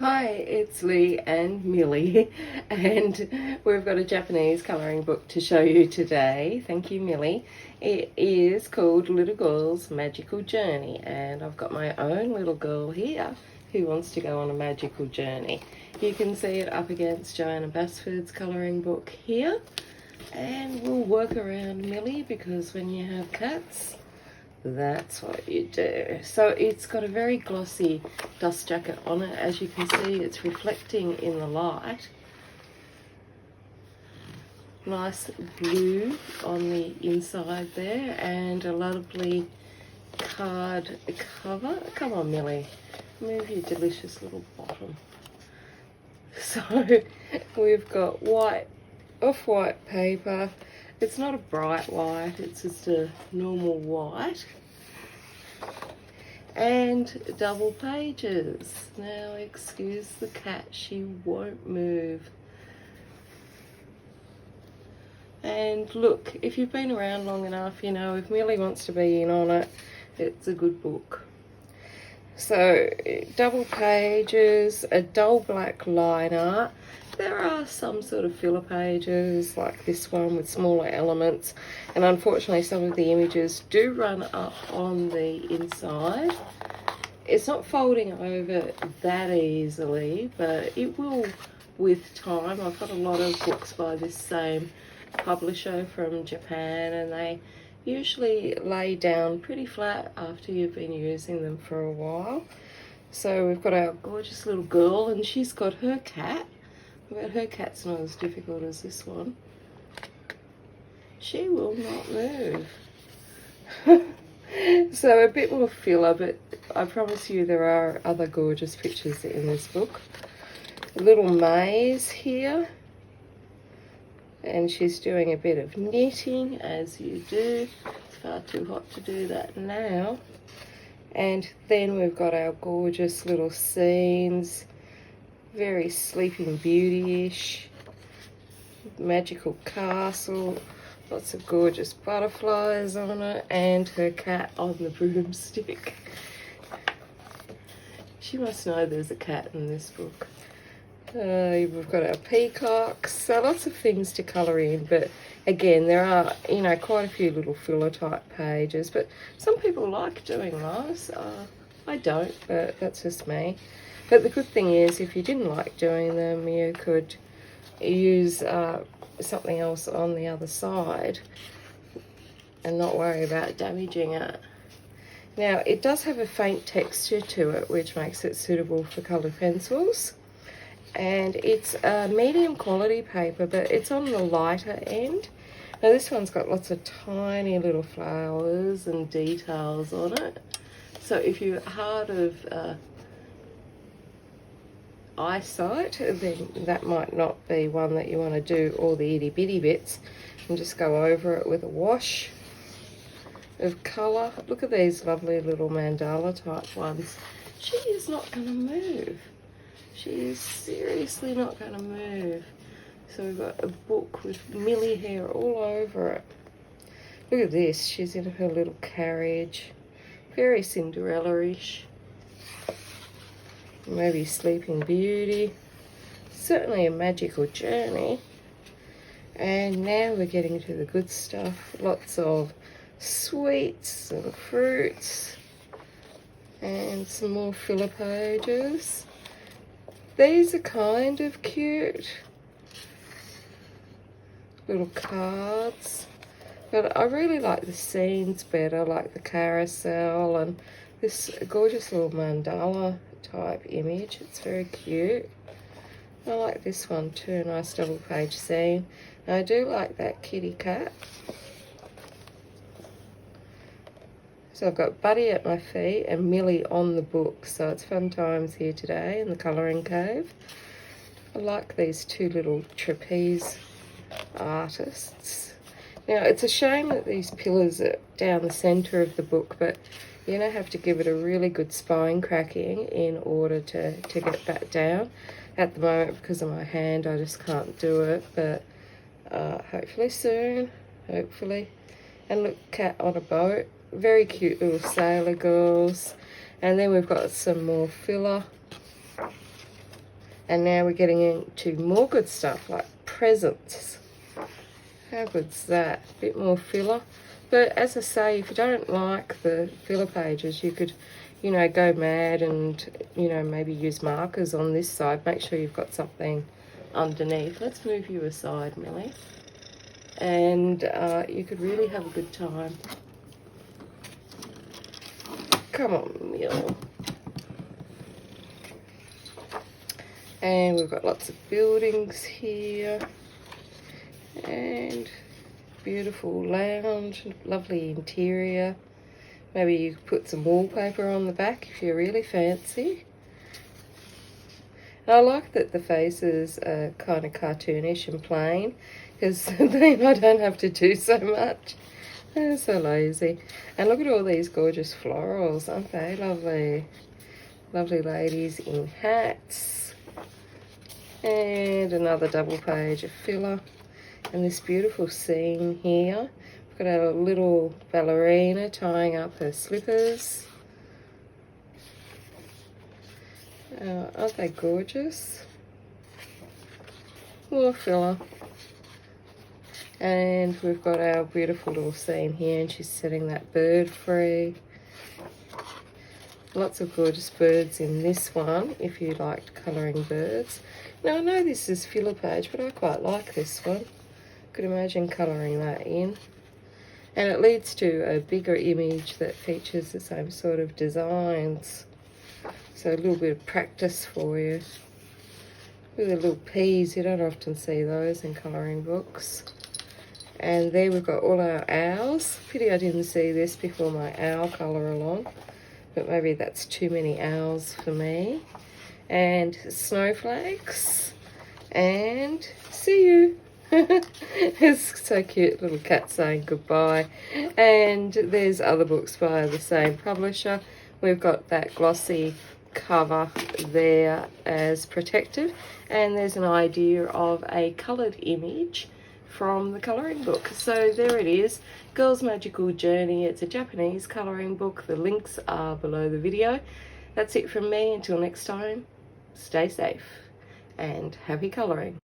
Hi, it's Lee and Millie, and we've got a Japanese colouring book to show you today. Thank you, Millie. It is called Little Girl's Magical Journey, and I've got my own little girl here who wants to go on a magical journey. You can see it up against Joanna Basford's colouring book here, and we'll work around Millie because when you have cats, that's what you do. So it's got a very glossy dust jacket on it. As you can see, it's reflecting in the light. Nice blue on the inside there, and a lovely card cover. Come on, Millie, move your delicious little bottom. So we've got white, off-white paper. It's not a bright white, it's just a normal white. And double pages. Now excuse the cat, she won't move. And look, if you've been around long enough, you know if Millie wants to be in on it, it's a good book. So double pages, a dull black line art. There are some sort of filler pages like this one with smaller elements, and unfortunately some of the images do run up on the inside. It's not folding over that easily, but it will with time. I've got a lot of books by this same publisher from Japan, and they usually lay down pretty flat after you've been using them for a while. So we've got our gorgeous little girl, and she's got her cat. But her cat's not as difficult as this one. She will not move. So a bit more filler, but I promise you there are other gorgeous pictures in this book. A little maze here. And she's doing a bit of knitting, as you do. It's far too hot to do that now. And then we've got our gorgeous little scenes. Very Sleeping Beauty-ish. Magical castle. Lots of gorgeous butterflies on it. And her cat on the broomstick. She must know there's a cat in this book. We've got our peacocks. So lots of things to colour in. But again, there are, you know, quite a few little filler type pages. But some people like doing those. I don't, but that's just me. But the good thing is, if you didn't like doing them, you could use something else on the other side and not worry about damaging it. Now, it does have a faint texture to it, which makes it suitable for coloured pencils. And it's a medium quality paper, but it's on the lighter end. Now, this one's got lots of tiny little flowers and details on it. So if you're hard of eyesight, then that might not be one that you want to do all the itty bitty bits, and just go over it with a wash of colour. Look at these lovely little mandala type ones. She is not going to move. She is seriously not going to move. So we've got a book with Millie hair all over it. Look at this, she's in her little carriage. Very Cinderella-ish. Maybe Sleeping Beauty. Certainly a magical journey. And now we're getting to the good stuff. Lots of sweets and fruits. And some more filler pages. These are kind of cute. Little cards. But I really like the scenes better, like the carousel and this gorgeous little mandala type image. It's very cute. I like this one too, nice double page scene. And I do like that kitty cat. So I've got Buddy at my feet and Millie on the book. So it's fun times here today in the colouring cave. I like these two little trapeze artists. Now it's a shame that these pillars are down the centre of the book, but you're going to have to give it a really good spine cracking in order to get that down. At the moment, because of my hand, I just can't do it, but hopefully soon, hopefully. And look, cat on a boat. Very cute little sailor girls. And then we've got some more filler. And now we're getting into more good stuff like presents. How good's that? A bit more filler. But as I say, if you don't like the filler pages, you could, you know, go mad and, you know, maybe use markers on this side. Make sure you've got something underneath. Let's move you aside, Millie. And you could really have a good time. Come on, Mill. And we've got lots of buildings here. And beautiful lounge, lovely interior. Maybe you could put some wallpaper on the back if you're really fancy. And I like that the faces are kind of cartoonish and plain, because then I don't have to do so much. They're so lazy. And look at all these gorgeous florals, aren't they? Lovely. Lovely ladies in hats. And another double page of filler. And this beautiful scene here. We've got our little ballerina tying up her slippers. Aren't they gorgeous? More filler. And we've got our beautiful little scene here, and she's setting that bird free. Lots of gorgeous birds in this one, if you liked colouring birds. Now, I know this is filler page, but I quite like this one. Could imagine colouring that in. And it leads to a bigger image that features the same sort of designs. So a little bit of practice for you. With the little peas, you don't often see those in colouring books. And there we've got all our owls. Pity I didn't see this before my owl colour along. But maybe that's too many owls for me. And snowflakes. And see you. It's so cute, little cat saying goodbye. And there's other books by the same publisher. We've got that glossy cover there as protective, and there's an idea of a coloured image from the colouring book. So there it is, Girl's Magical Journey. It's a Japanese colouring book. The links are below the video. That's it from me. Until next time, stay safe and happy colouring.